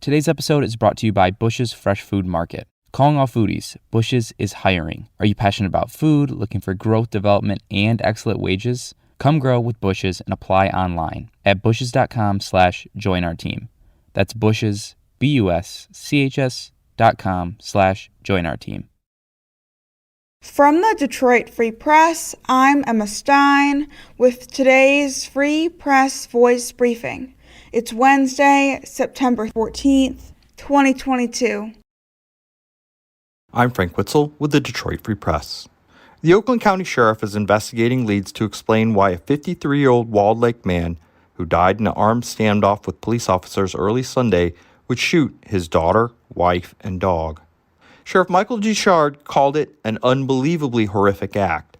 Today's episode is brought to you by Bush's Fresh Food Market. Calling all foodies, Bush's is hiring. Are you passionate about food, looking for growth, development, and excellent wages? Come grow with Bush's and apply online at bushes.com/join our team. That's Bush's, BUSCHS.com/join our team. From the Detroit Free Press, I'm Emma Stein with today's Free Press Voice Briefing. It's Wednesday, September 14th, 2022. I'm Frank Witzel with the Detroit Free Press. The Oakland County Sheriff is investigating leads to explain why a 53-year-old Walled Lake man who died in an armed standoff with police officers early Sunday would shoot his daughter, wife, and dog. Sheriff Michael Gichard called it an unbelievably horrific act.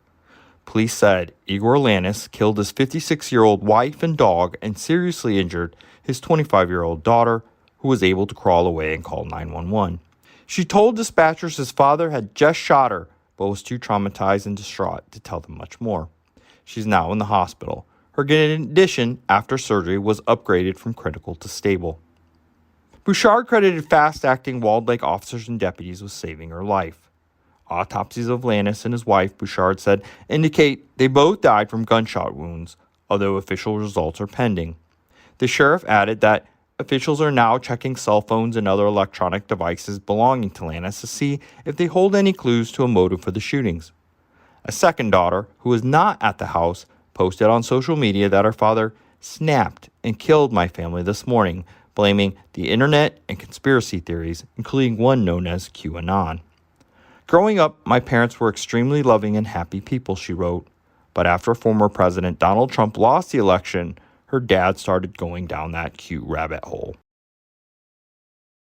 Police said Igor Lanis killed his 56-year-old wife and dog and seriously injured his 25-year-old daughter, who was able to crawl away and call 911. She told dispatchers his father had just shot her, but was too traumatized and distraught to tell them much more. She's now in the hospital. Her condition after surgery was upgraded from critical to stable. Bouchard credited fast-acting Walled Lake officers and deputies with saving her life. Autopsies of Lannis and his wife, Bouchard said, indicate they both died from gunshot wounds, although official results are pending. The sheriff added that officials are now checking cell phones and other electronic devices belonging to Lannis to see if they hold any clues to a motive for the shootings. A second daughter, who was not at the house, posted on social media that her father snapped and killed my family this morning, blaming the internet and conspiracy theories, including one known as QAnon. Growing up, my parents were extremely loving and happy people, she wrote. But after former President Donald Trump lost the election, her dad started going down that Q rabbit hole.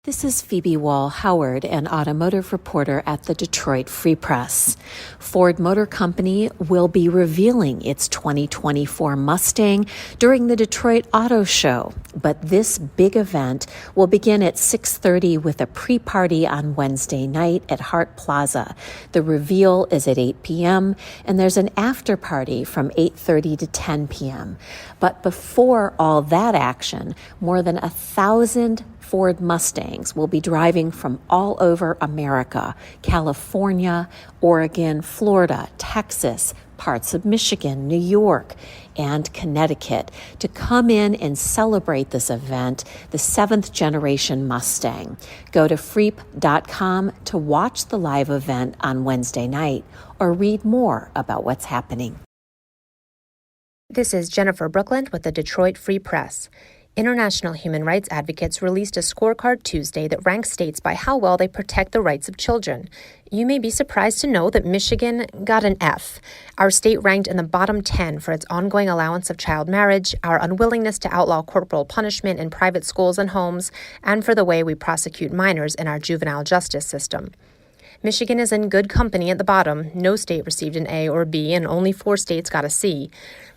This is Phoebe Wall-Howard, an automotive reporter at the Detroit Free Press. Ford Motor Company will be revealing its 2024 Mustang during the Detroit Auto Show, but this big event will begin at 6:30 with a pre-party on Wednesday night at Hart Plaza. The reveal is at 8 p.m., and there's an after-party from 8:30 to 10 p.m. But before all that action, more than 1,000 Ford Mustangs will be driving from all over America, California, Oregon, Florida, Texas, parts of Michigan, New York, and Connecticut to come in and celebrate this event, the 7th generation Mustang. Go to freep.com to watch the live event on Wednesday night or read more about what's happening. This is Jennifer Brookland with the Detroit Free Press. International human rights advocates released a scorecard Tuesday that ranks states by how well they protect the rights of children. You may be surprised to know that Michigan got an F. Our state ranked in the bottom 10 for its ongoing allowance of child marriage, our unwillingness to outlaw corporal punishment in private schools and homes, and for the way we prosecute minors in our juvenile justice system. Michigan is in good company at the bottom. No state received an A or B, and only 4 states got a C.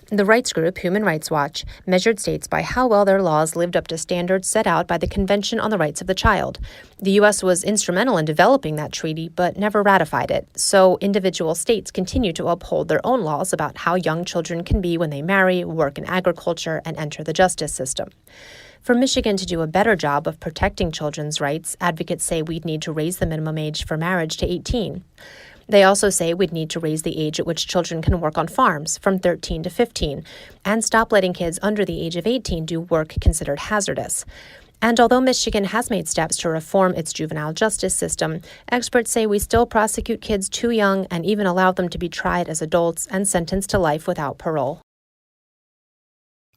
The rights group, Human Rights Watch, measured states by how well their laws lived up to standards set out by the Convention on the Rights of the Child. The U.S. was instrumental in developing that treaty, but never ratified it, so individual states continue to uphold their own laws about how young children can be when they marry, work in agriculture, and enter the justice system. For Michigan to do a better job of protecting children's rights, advocates say we'd need to raise the minimum age for marriage to 18. They also say we'd need to raise the age at which children can work on farms from 13 to 15 and stop letting kids under the age of 18 do work considered hazardous. And although Michigan has made steps to reform its juvenile justice system, experts say we still prosecute kids too young and even allow them to be tried as adults and sentenced to life without parole.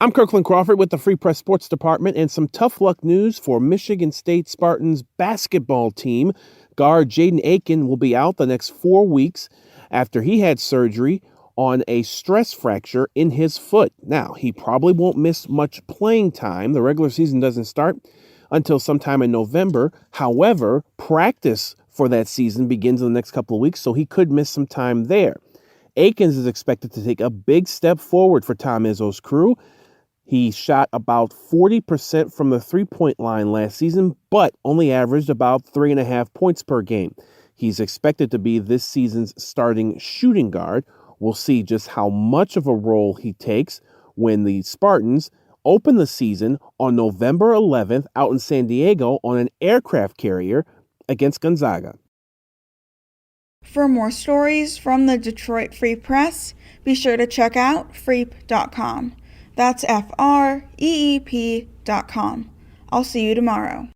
I'm Kirkland Crawford with the Free Press Sports Department and some tough luck news for Michigan State Spartans basketball team. Guard Jaden Akins will be out the next 4 weeks after he had surgery on a stress fracture in his foot. Now, he probably won't miss much playing time. The regular season doesn't start until sometime in November. However, practice for that season begins in the next couple of weeks, so he could miss some time there. Akins is expected to take a big step forward for Tom Izzo's crew. He shot about 40% from the three-point line last season, but only averaged about 3.5 points per game. He's expected to be this season's starting shooting guard. We'll see just how much of a role he takes when the Spartans open the season on November 11th out in San Diego on an aircraft carrier against Gonzaga. For more stories from the Detroit Free Press, be sure to check out freep.com. That's FREEP.com. I'll see you tomorrow.